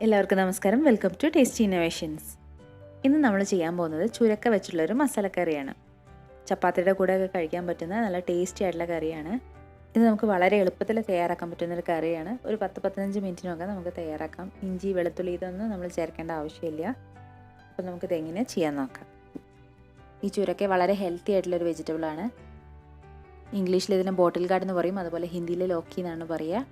എല്ലാവർക്കും നമസ്കാരം. Welcome to tasty innovations. ഇന്ന് നമ്മൾ ചെയ്യാൻ പോകുന്നത് ചുരക്ക വെച്ചുള്ളൊരു മസാലക്കറിയാണ്. ചപ്പാത്തിയുടെ കൂടെയൊക്കെ കഴിക്കാൻ പറ്റുന്ന നല്ല ടേസ്റ്റി ആയിട്ടുള്ള കറിയാണ്. ഇത് നമുക്ക് വളരെ എളുപ്പത്തിൽ തയ്യാറാക്കാൻ പറ്റുന്നൊരു കറിയാണ്. ഒരു 10-15 മിനിറ്റിനൊക്കെ നമുക്ക് തയ്യാറാക്കാം. ഇഞ്ചി, വെളുത്തുള്ളി ഇതൊന്നും നമ്മൾ ചേർക്കേണ്ട ആവശ്യമില്ല. അപ്പോൾ നമുക്കിത് എങ്ങനെ ചെയ്യാൻ നോക്കാം. ഈ ചുരക്ക വളരെ ഹെൽത്തി ആയിട്ടുള്ളൊരു വെജിറ്റബിളാണ്. ഇംഗ്ലീഷിൽ ഇതിന് ബോട്ടിൽ ഗാർഡ് എന്ന് പറയും, അതുപോലെ ഹിന്ദിയിൽ ലോക്കി എന്നാണ് പറയുക.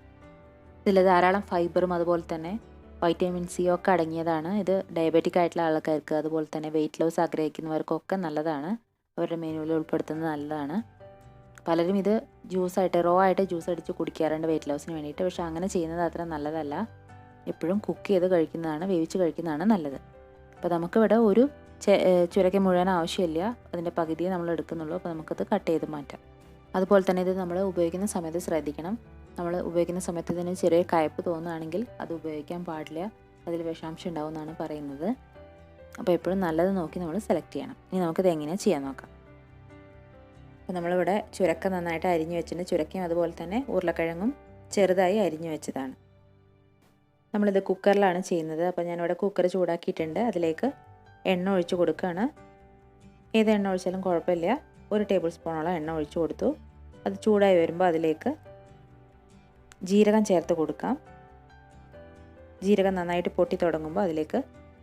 ഇതിൽ ധാരാളം ഫൈബറും അതുപോലെ തന്നെ വൈറ്റമിൻ സി ഒക്കെ അടങ്ങിയതാണ്. ഇത് ഡയബറ്റിക് ആയിട്ടുള്ള ആൾക്കാർക്ക് അതുപോലെ തന്നെ വെയിറ്റ് ലോസ് ആഗ്രഹിക്കുന്നവർക്കൊക്കെ നല്ലതാണ്. അവരുടെ മെനുവിൽ ഉൾപ്പെടുത്തുന്നത് നല്ലതാണ്. പലരും ഇത് ജ്യൂസായിട്ട് റോ ആയിട്ട് ജ്യൂസ് അടിച്ച് കുടിക്കാറുണ്ട് വെയിറ്റ് ലോസിന് വേണ്ടിയിട്ട്. പക്ഷേ അങ്ങനെ ചെയ്യുന്നത് അത്ര നല്ലതല്ല. എപ്പോഴും കുക്ക് ചെയ്ത് കഴിക്കുന്നതാണ്, വേവിച്ച് കഴിക്കുന്നതാണ് നല്ലത്. അപ്പോൾ നമുക്കിവിടെ ഒരു ചുരക്ക മുഴുവൻ ആവശ്യമില്ല, അതിൻ്റെ പകുതിയെ നമ്മൾ എടുക്കുന്നുള്ളൂ. അപ്പോൾ നമുക്കത് കട്ട് ചെയ്ത് മാറ്റാം. അതുപോലെ തന്നെ ഇത് നമ്മൾ ഉപയോഗിക്കുന്ന സമയത്ത് ശ്രദ്ധിക്കണം. നമ്മൾ ഉപയോഗിക്കുന്ന സമയത്ത് ഇതിന് ചെറിയ കയ്പ്പ് തോന്നുകയാണെങ്കിൽ അത് ഉപയോഗിക്കാൻ പാടില്ല. അതിൽ വിഷാംശം ഉണ്ടാവും എന്നാണ് പറയുന്നത്. അപ്പോൾ എപ്പോഴും നല്ലത് നോക്കി നമ്മൾ സെലക്ട് ചെയ്യണം. ഇനി നമുക്കിത് എങ്ങനെയാണ് ചെയ്യാൻ നോക്കാം. അപ്പോൾ നമ്മളിവിടെ ചുരക്ക നന്നായിട്ട് അരിഞ്ഞു വെച്ചിട്ടുണ്ട്. ചുരക്കയും അതുപോലെ തന്നെ ഉരുളക്കിഴങ്ങും ചെറുതായി അരിഞ്ഞു വെച്ചതാണ്. നമ്മളിത് കുക്കറിലാണ് ചെയ്യുന്നത്. അപ്പോൾ ഞാനിവിടെ കുക്കർ ചൂടാക്കിയിട്ടുണ്ട്. അതിലേക്ക് എണ്ണ ഒഴിച്ച് കൊടുക്കുകയാണ്. ഏത് എണ്ണ ഒഴിച്ചാലും കുഴപ്പമില്ല. 1 ടേബിൾ സ്പൂണോളം എണ്ണ ഒഴിച്ച് കൊടുത്തു. അത് ചൂടായി വരുമ്പോൾ അതിലേക്ക് ജീരകം ചേർത്ത് കൊടുക്കാം. ജീരകം നന്നായിട്ട് പൊട്ടി തുടങ്ങുമ്പോൾ അതിലേക്ക്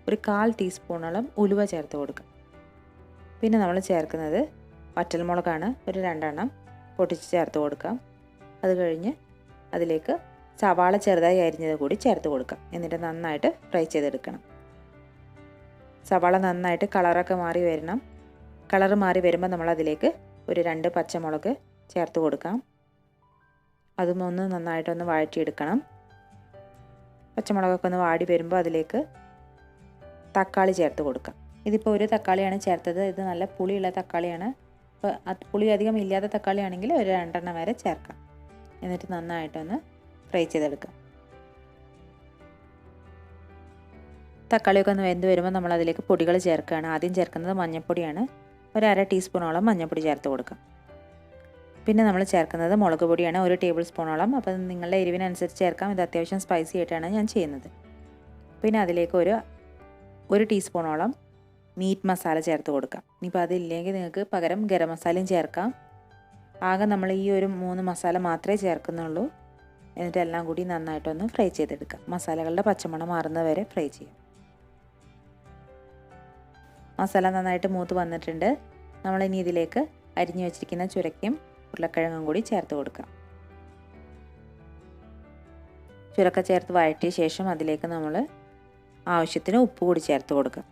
ഒരു 1/4 ടീസ്പൂണോളം ഉലുവ ചേർത്ത് കൊടുക്കാം. പിന്നെ നമ്മൾ ചേർക്കുന്നത് വറ്റൽമുളകാണ്. ഒരു 2 എണ്ണം പൊട്ടിച്ച് ചേർത്ത് കൊടുക്കാം. അത് കഴിഞ്ഞ് അതിലേക്ക് സവാള ചെറുതായി അരിഞ്ഞത് കൂടി ചേർത്ത് കൊടുക്കാം. എന്നിട്ട് നന്നായിട്ട് ഫ്രൈ ചെയ്തെടുക്കണം. സവാള നന്നായിട്ട് കളറൊക്കെ മാറി വരണം. കളർ മാറി വരുമ്പോൾ നമ്മൾ അതിലേക്ക് ഒരു 2 പച്ചമുളക് ചേർത്ത് കൊടുക്കാം. അതും ഒന്ന് നന്നായിട്ടൊന്ന് വഴറ്റിയെടുക്കണം. പച്ചമുളകൊക്കെ ഒന്ന് വാടി വരുമ്പോൾ അതിലേക്ക് തക്കാളി ചേർത്ത് കൊടുക്കാം. ഇതിപ്പോൾ ഒരു തക്കാളിയാണ് ചേർത്തത്. ഇത് നല്ല പുളിയുള്ള തക്കാളിയാണ്. അപ്പോൾ പുളി അധികം ഇല്ലാത്ത തക്കാളിയാണെങ്കിൽ ഒരു 2 എണ്ണം വരെ ചേർക്കാം. എന്നിട്ട് നന്നായിട്ടൊന്ന് ഫ്രൈ ചെയ്തെടുക്കാം. തക്കാളിയൊക്കെ ഒന്ന് വെന്ത് വരുമ്പോൾ നമ്മൾ അതിലേക്ക് പൊടികൾ ചേർക്കുകയാണ്. ആദ്യം ചേർക്കുന്നത് മഞ്ഞൾപ്പൊടിയാണ്. ഒരു 1/2 ടീസ്പൂണോളം മഞ്ഞൾപ്പൊടി ചേർത്ത് കൊടുക്കാം. പിന്നെ നമ്മൾ ചേർക്കുന്നത് മുളക് പൊടിയാണ്, 1 ടേബിൾ സ്പൂണോളം. അപ്പോൾ നിങ്ങളുടെ എരിവിനനുസരിച്ച് ചേർക്കാം. ഇത് അത്യാവശ്യം സ്പൈസി ആയിട്ടാണ് ഞാൻ ചെയ്യുന്നത്. പിന്നെ അതിലേക്ക് ഒരു ടീസ്പൂണോളം മീറ്റ് മസാല ചേർത്ത് കൊടുക്കാം. ഇനിയിപ്പോൾ അതില്ലെങ്കിൽ നിങ്ങൾക്ക് പകരം ഗരം മസാലയും ചേർക്കാം. ആകെ നമ്മൾ ഈ ഒരു 3 മസാല മാത്രമേ ചേർക്കുന്നുള്ളൂ. എന്നിട്ട് എല്ലാം കൂടി നന്നായിട്ടൊന്ന് ഫ്രൈ ചെയ്തെടുക്കാം. മസാലകളുടെ പച്ചമണം മാറുന്നത് വരെ ഫ്രൈ ചെയ്യാം. മസാല നന്നായിട്ട് മൂത്ത് വന്നിട്ടുണ്ട്. നമ്മളിനി ഇതിലേക്ക് അരിഞ്ഞു വെച്ചിരിക്കുന്ന ചുരക്കയും ഉരുളക്കിഴങ്ങും കൂടി ചേർത്ത് കൊടുക്കാം. ചുരക്ക ചേർത്ത് വഴറ്റിയ ശേഷം അതിലേക്ക് നമ്മൾ ആവശ്യത്തിന് ഉപ്പ് കൂടി ചേർത്ത് കൊടുക്കാം.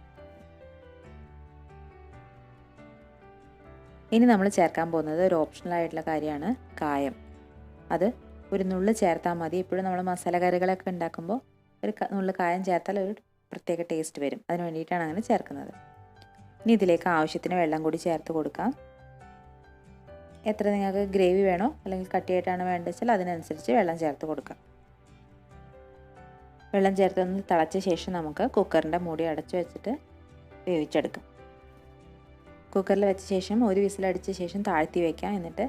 ഇനി നമ്മൾ ചേർക്കാൻ പോകുന്നത് ഒരു ഓപ്ഷണൽ ആയിട്ടുള്ള കാര്യമാണ്, കായം. അത് ഒരു നുള്ള് ചേർത്താൽ മതി. ഇപ്പോഴും നമ്മൾ മസാല കറികളൊക്കെ ഉണ്ടാക്കുമ്പോൾ ഒരു നുള്ള് കായം ചേർത്താൽ ഒരു പ്രത്യേക ടേസ്റ്റ് വരും. അതിന് വേണ്ടിയിട്ടാണ് അങ്ങനെ ചേർക്കുന്നത്. ഇനി ഇതിലേക്ക് ആവശ്യത്തിന് വെള്ളം കൂടി ചേർത്ത് കൊടുക്കാം. എത്ര നിങ്ങൾക്ക് ഗ്രേവി വേണോ അല്ലെങ്കിൽ കട്ടിയായിട്ടാണ് വേണ്ടത് വെച്ചാൽ അതിനനുസരിച്ച് വെള്ളം ചേർത്ത് കൊടുക്കാം. വെള്ളം ചേർത്തൊന്ന് തിളച്ച ശേഷം നമുക്ക് കുക്കറിൻ്റെ മൂടി അടച്ചു വെച്ചിട്ട് വേവിച്ചെടുക്കാം. കുക്കറിൽ വെച്ച ശേഷം ഒരു വിസിലടിച്ച ശേഷം താഴ്ത്തി വയ്ക്കാം. എന്നിട്ട്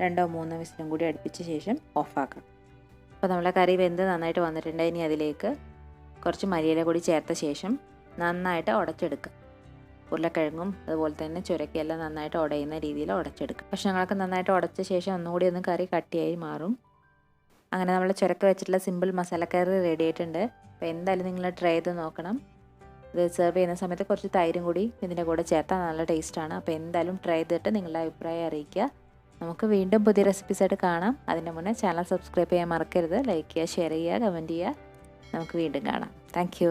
2-3 വിസിലും കൂടി അടുപ്പിച്ച ശേഷം ഓഫാക്കാം. അപ്പോൾ നമ്മളെ കറി വെന്ത് നന്നായിട്ട് വന്നിട്ടുണ്ട്. ഇനി അതിലേക്ക് കുറച്ച് മല്ലിയില കൂടി ചേർത്ത ശേഷം നന്നായിട്ട് ഉടച്ചെടുക്കുക. ഉരുളക്കിഴങ്ങും അതുപോലെ തന്നെ ചുരക്കയെല്ലാം നന്നായിട്ട് ഉടയുന്ന രീതിയിൽ ഉടച്ചെടുക്കും. കഷ്ണങ്ങളൊക്കെ നന്നായിട്ട് ഉടച്ച ശേഷം ഒന്നുകൂടി ഒന്ന് കറി കട്ടിയായി മാറും. അങ്ങനെ നമ്മൾ ചുരക്ക വെച്ചിട്ടുള്ള സിമ്പിൾ മസാലക്കറി റെഡി ആയിട്ടുണ്ട്. അപ്പോൾ എന്തായാലും നിങ്ങൾ ട്രൈ ചെയ്ത് നോക്കണം. ഇത് സെർവ് ചെയ്യുന്ന സമയത്ത് കുറച്ച് തൈരും കൂടി ഇതിൻ്റെ കൂടെ ചേർത്താൽ നല്ല ടേസ്റ്റാണ്. അപ്പോൾ എന്തായാലും ട്രൈ ചെയ്തിട്ട് നിങ്ങളുടെ അഭിപ്രായം അറിയിക്കുക. നമുക്ക് വീണ്ടും പുതിയ റെസിപ്പീസായിട്ട് കാണാം. അതിൻ്റെ മുന്നേ ചാനൽ സബ്സ്ക്രൈബ് ചെയ്യാൻ മറക്കരുത്. ലൈക്ക് ചെയ്യുക, ഷെയർ ചെയ്യുക, കമൻറ്റ് ചെയ്യുക. നമുക്ക് വീണ്ടും കാണാം. താങ്ക്